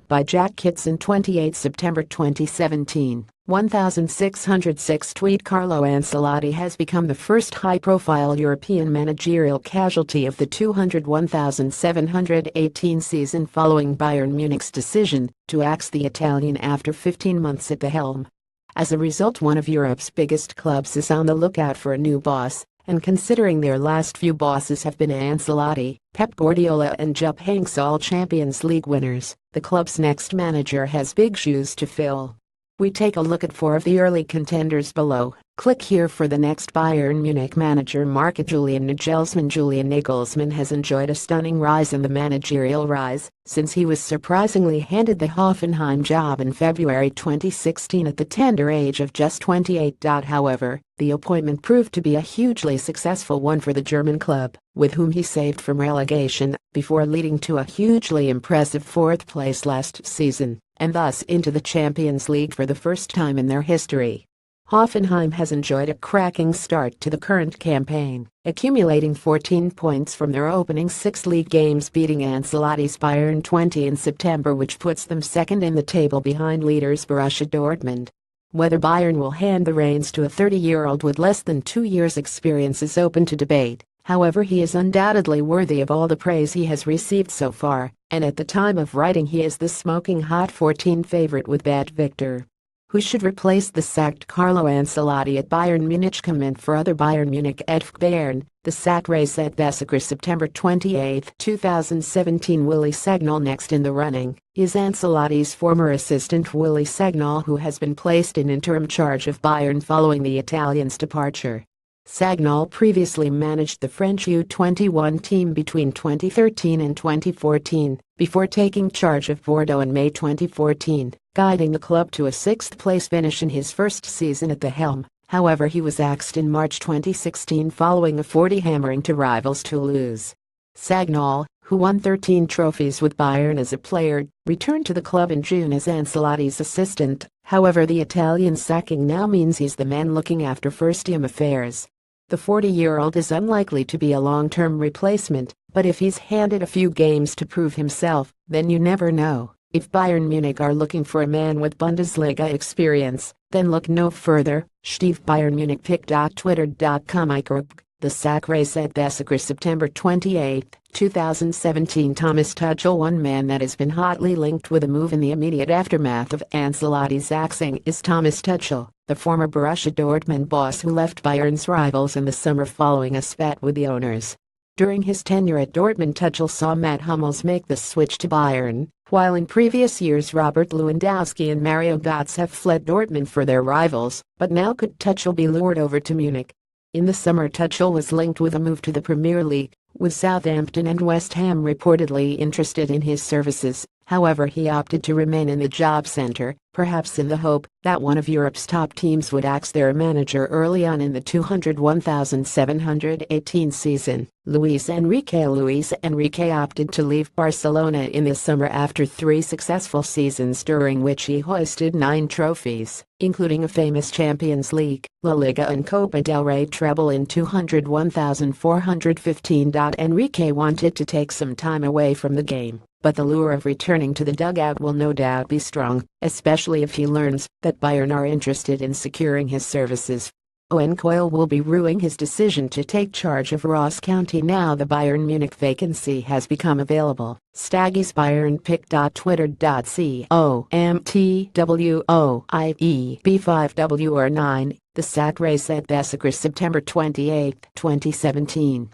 by Jack Kitson 28 September 2017, 1606 tweet Carlo Ancelotti has become the first high-profile European managerial casualty of the 2017 season following Bayern Munich's decision to axe the Italian after 15 months at the helm. As a result, one of Europe's biggest clubs is on the lookout for a new boss, and considering their last few bosses have been Ancelotti, Pep Guardiola and Jupp Heynckes, all Champions League winners, the club's next manager has big shoes to fill. We take a look at 4 of the early contenders below. Click here for the next Bayern Munich manager market. Julian Nagelsmann has enjoyed a stunning rise in the managerial rise since he was surprisingly handed the Hoffenheim job in February 2016 at the tender age of just 28. However, the appointment proved to be a hugely successful one for the German club, with whom he saved from relegation before leading to a hugely impressive 4th place last season, and thus into the Champions League for the first time in their history. Hoffenheim has enjoyed a cracking start to the current campaign, accumulating 14 points from their opening 6 league games, beating Ancelotti's Bayern 20 in September, which puts them second in the table behind leaders Borussia Dortmund. Whether Bayern will hand the reins to a 30-year-old with less than 2 years' experience is open to debate. However, he is undoubtedly worthy of all the praise he has received so far, and at the time of writing he is the smoking hot 14 favorite with Bet Victor. Who should replace the sacked Carlo Ancelotti at Bayern Munich? Comment for other Bayern Munich at Bayern. The sack race at Bessaker September 28, 2017. Willi Sagnol next in the running is Ancelotti's former assistant Willi Sagnol, who has been placed in interim charge of Bayern following the Italian's departure. Sagnol previously managed the French U21 team between 2013 and 2014, before taking charge of Bordeaux in May 2014, guiding the club to a 6th-place finish in his first season at the helm. However, he was axed in March 2016 following a 40 hammering to rivals Toulouse. Sagnol, who won 13 trophies with Bayern as a player, returned to the club in June as Ancelotti's assistant. However, the Italian sacking now means he's the man looking after first-team affairs. The 40-year-old is unlikely to be a long-term replacement, but if he's handed a few games to prove himself, then you never know. If Bayern Munich are looking for a man with Bundesliga experience, then look no further. Steve Bayern Munich pick.twitter.com. The sack race at Bessaker September 28, 2017. Thomas Tuchel. One man that has been hotly linked with a move in the immediate aftermath of Ancelotti's axing is Thomas Tuchel, the former Borussia Dortmund boss who left Bayern's rivals in the summer following a spat with the owners. During his tenure at Dortmund, Tuchel saw Matt Hummels make the switch to Bayern, while in previous years Robert Lewandowski and Mario Götze have fled Dortmund for their rivals. But now could Tuchel be lured over to Munich? In the summer, Tuchel was linked with a move to the Premier League, with Southampton and West Ham reportedly interested in his services. However, he opted to remain in the job centre, perhaps in the hope that one of Europe's top teams would axe their manager early on in the 2017 season. Luis Enrique opted to leave Barcelona in the summer after 3 successful seasons during which he hoisted 9 trophies, including a famous Champions League, La Liga and Copa del Rey treble in 2014. Enrique wanted to take some time away from the game, but the lure of returning to the dugout will no doubt be strong, especially if he learns that Bayern are interested in securing his services. Owen Coyle will be rueing his decision to take charge of Ross County now the Bayern Munich vacancy has become available. Staggy's Bayern pick.twitter.com. B5WR9, the sack race at Bessaker September 28, 2017.